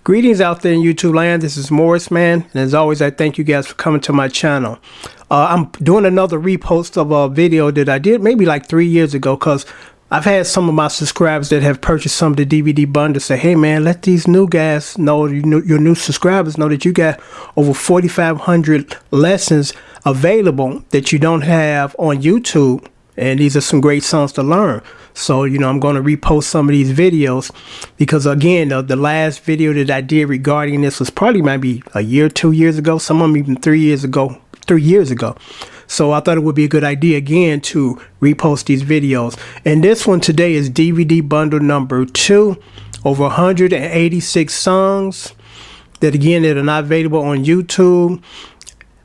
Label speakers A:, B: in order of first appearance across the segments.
A: Greetings out there in YouTube land. This is Morris, man. And as always, I thank you guys for coming to my channel. I'm doing another repost of a video that I did maybe like 3 years ago, because I've had some of my subscribers that have purchased some of the DVD bundles say, hey man, let these new guys know, your new subscribers know that you got over 4,500 lessons available that you don't have on YouTube. And these are some great songs to learn. So, I'm going to repost some of these videos because, again, the last video that I did regarding this was probably maybe a year, 2 years ago. Some of them even 3 years ago. So I thought it would be a good idea, again, to repost these videos. And this one today is DVD bundle number 2. Over 186 songs that, again, that are not available on YouTube.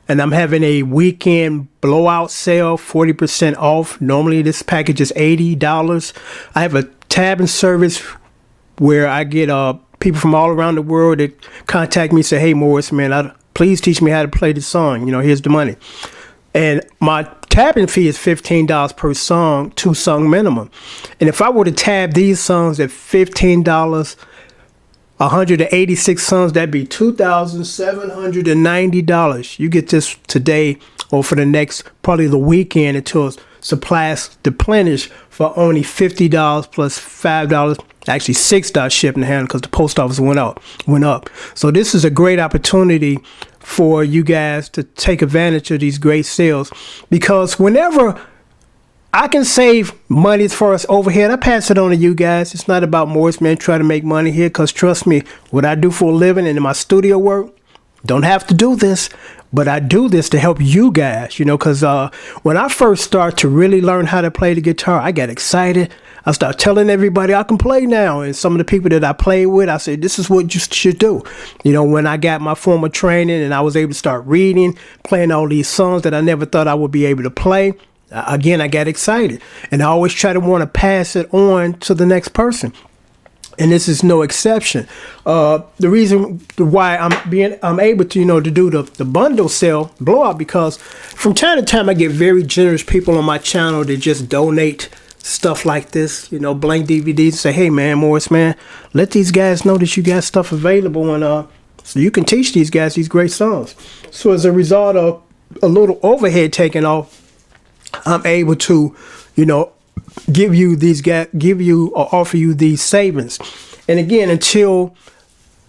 A: And I'm having a weekend blowout sale, 40% off. Normally this package is $80. I have a tabbing service where I get people from all around the world that contact me and say, hey Morris, man, please teach me how to play the song. Here's the money. And my tabbing fee is $15 per song, 2 song minimum. And if I were to tab these songs at $15, 186 songs, that'd be $2,790. You get this today or for the next, probably the weekend, until supplies deplenish, for only $50 plus $5, actually $6 shipping and handling, because the post office went up. So this is a great opportunity for you guys to take advantage of these great sales, because whenever I can save money as far as overhead, I pass it on to you guys. It's not about Morris, man, trying to make money here, because trust me, what I do for a living and in my studio work, don't have to do this, but I do this to help you guys, because when I first started to really learn how to play the guitar, I got excited. I started telling everybody I can play now, and some of the people that I play with, I said, this is what you should do. When I got my formal training and I was able to start reading, playing all these songs that I never thought I would be able to play, again, I got excited, and I always try to want to pass it on to the next person. And this is no exception. The reason why I'm able to, to do the bundle sale blowout, because from time to time I get very generous people on my channel that just donate stuff like this, blank DVDs, and say, hey man, Morris, man, let these guys know that you got stuff available, and so you can teach these guys these great songs. So as a result of a little overhead taken off, I'm able to, give you or offer you these savings. And again, until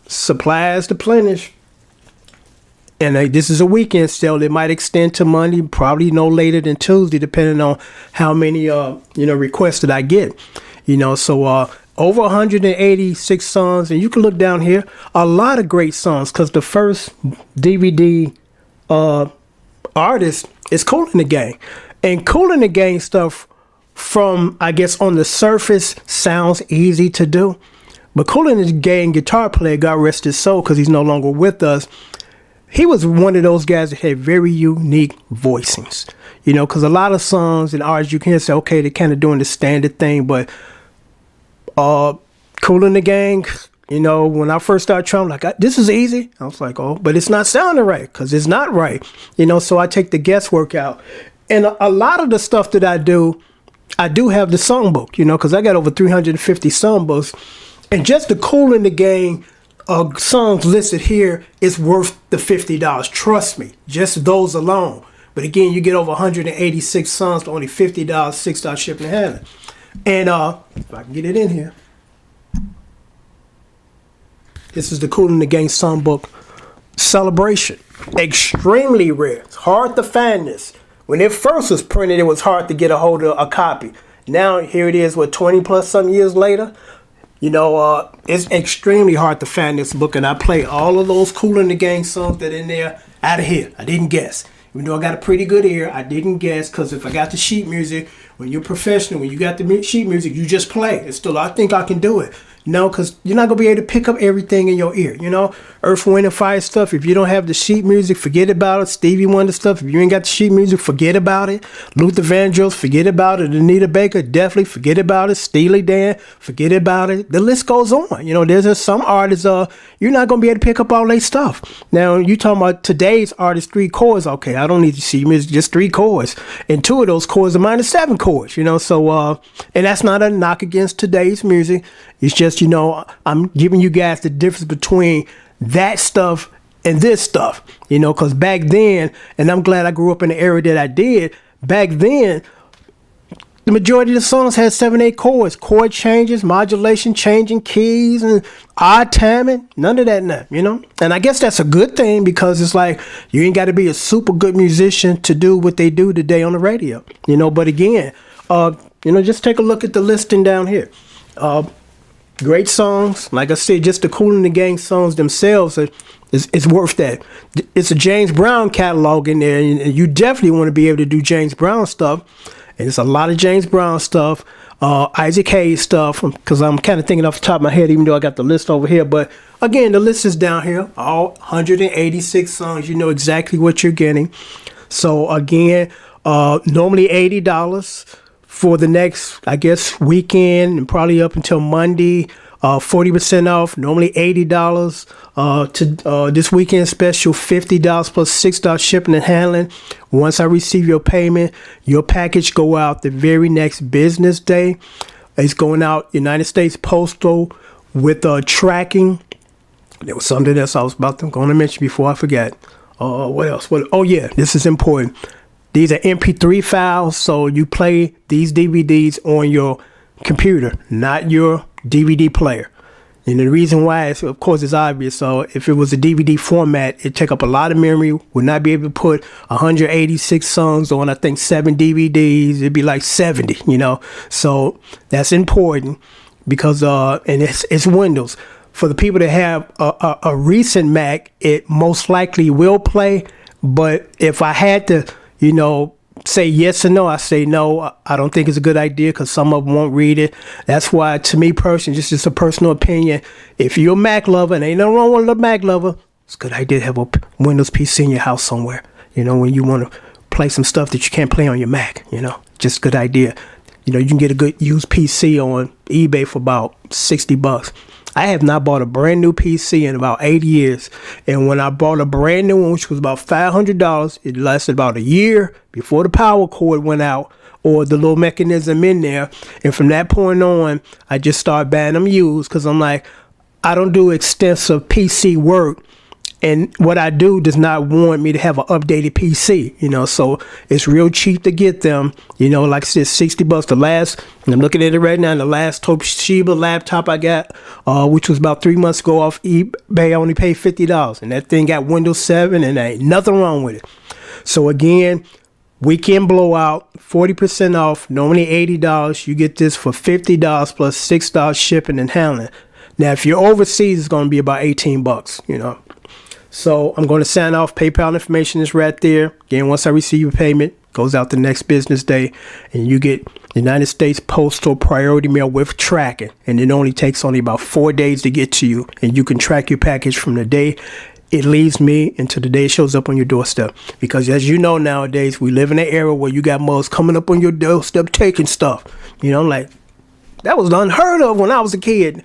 A: supplies deplenish, and this is a weekend sale, it might extend to Monday, probably no later than Tuesday, depending on how many requests that I get. So over 186 songs, and you can look down here, a lot of great songs, because the first DVD artist is Kool in the Gang. And Kool in the Gang stuff, from, I guess, on the surface, sounds easy to do. But Kool in the Gang guitar player, God rest his soul, because he's no longer with us, he was one of those guys that had very unique voicings. Because a lot of songs and artists, you can say, okay, they're kind of doing the standard thing. But Kool in the Gang, when I first started trying, this is easy. I was like, oh, but it's not sounding right, because it's not right. So I take the guesswork out. And a lot of the stuff that I do have the songbook, because I got over 350 songbooks. And just the Kool in the Gang songs listed here is worth the $50. Trust me, just those alone. But again, you get over 186 songs for only $50, $6 shipping and handling. And if I can get it in here. This is the Kool in the Gang songbook Celebration. Extremely rare. It's hard to find this. When it first was printed, it was hard to get a hold of a copy. Now, here it is, 20 plus some years later? It's extremely hard to find this book, and I play all of those Kool in the Gang songs that are in there out of here. I didn't guess. Even though I got a pretty good ear, I didn't guess, because if I got the sheet music, when you're professional, when you got the sheet music, you just play. It's still, I think I can do it. Because you're not going to be able to pick up everything in your ear. Earth, Wind, and Fire stuff, if you don't have the sheet music, forget about it. Stevie Wonder stuff, if you ain't got the sheet music, forget about it. Luther Vandross, forget about it. Anita Baker, definitely forget about it. Steely Dan, forget about it. The list goes on. There's just some artists, you're not going to be able to pick up all their stuff. Now, you talking about today's artists, 3 chords. Okay, I don't need to see music, just 3 chords. And 2 of those chords are minus 7 chords, So, and that's not a knock against today's music. It's just, I'm giving you guys the difference between that stuff and this stuff, because back then, and I'm glad I grew up in the era that I did, back then, the majority of the songs had 7/8 chords, chord changes, modulation, changing keys, and odd timing. None of that now, And I guess that's a good thing because it's like you ain't got to be a super good musician to do what they do today on the radio, But again, just take a look at the listing down here. Great songs. Like I said, just the Kool and the Gang songs themselves is worth that. It's a James Brown catalog in there, and you definitely want to be able to do James Brown stuff. And it's a lot of James Brown stuff, Isaac Hayes stuff, because I'm kind of thinking off the top of my head, even though I got the list over here. But again, the list is down here, all 186 songs. You know exactly what you're getting. So again, normally $80 for the next, I guess, weekend and probably up until Monday. 40% off, normally $80 to this weekend special, $50 plus $6 shipping and handling. Once I receive your payment, your package go out the very next business day. It's going out United States Postal with tracking. There was something else I was going to mention before I forget. What else? Oh yeah, this is important. These are MP3 files, so you play these DVDs on your computer, not your DVD player. And the reason why is, of course, it's obvious. So if it was a DVD format, it'd take up a lot of memory, would not be able to put 186 songs on, I think, 7 DVDs. It'd be like 70, So that's important because, and it's Windows. For the people that have a recent Mac, it most likely will play. But if I had to, say yes or no, I say no. I don't think it's a good idea because some of them won't read it. That's why, to me personally, just a personal opinion, if you're a Mac lover, and ain't nothing wrong with a Mac lover, it's a good idea to have a Windows PC in your house somewhere, when you want to play some stuff that you can't play on your Mac, just a good idea. You can get a good used PC on eBay for about $60. I have not bought a brand new PC in about 8 years. And when I bought a brand new one, which was about $500, it lasted about a year before the power cord went out or the little mechanism in there. And from that point on, I just started buying them used because I'm like, I don't do extensive PC work. And what I do does not warrant me to have an updated PC, so it's real cheap to get them, like I said, $60. The last, and I'm looking at it right now, the last Toshiba laptop I got, which was about 3 months ago off eBay, I only paid $50. And that thing got Windows 7 and there ain't nothing wrong with it. So again, weekend blowout, 40% off, normally $80. You get this for $50 plus $6 shipping and handling. Now, if you're overseas, it's going to be about $18, So I'm going to sign off. PayPal information is right there. Again, once I receive your payment, goes out the next business day, and you get United States Postal Priority Mail with tracking. And it only takes about 4 days to get to you, and you can track your package from the day it leaves me until the day it shows up on your doorstep. Because as you know, nowadays, we live in an era where you got mugs coming up on your doorstep taking stuff. Like, that was unheard of when I was a kid.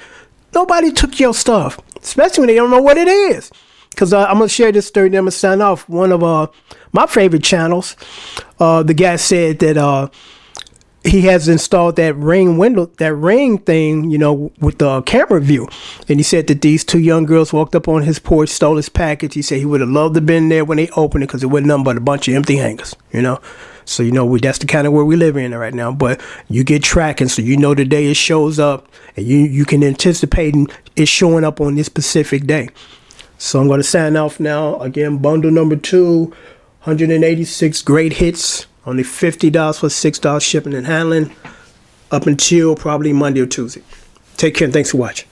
A: Nobody took your stuff, especially when they don't know what it is. Because I'm going to share this story, then I'm going to sign off. One of my favorite channels, the guy said that he has installed that Ring thing, with the camera view. And he said that these 2 young girls walked up on his porch, stole his package. He said he would have loved to have been there when they opened it because it wasn't nothing but a bunch of empty hangers, So, that's the kind of world we live in right now. But you get tracking, so the day it shows up, and you can anticipate it showing up on this specific day. So I'm going to sign off now. Again, bundle number 2, 186 great hits, only $50 plus $6 shipping and handling, up until probably Monday or Tuesday. Take care and thanks for watching.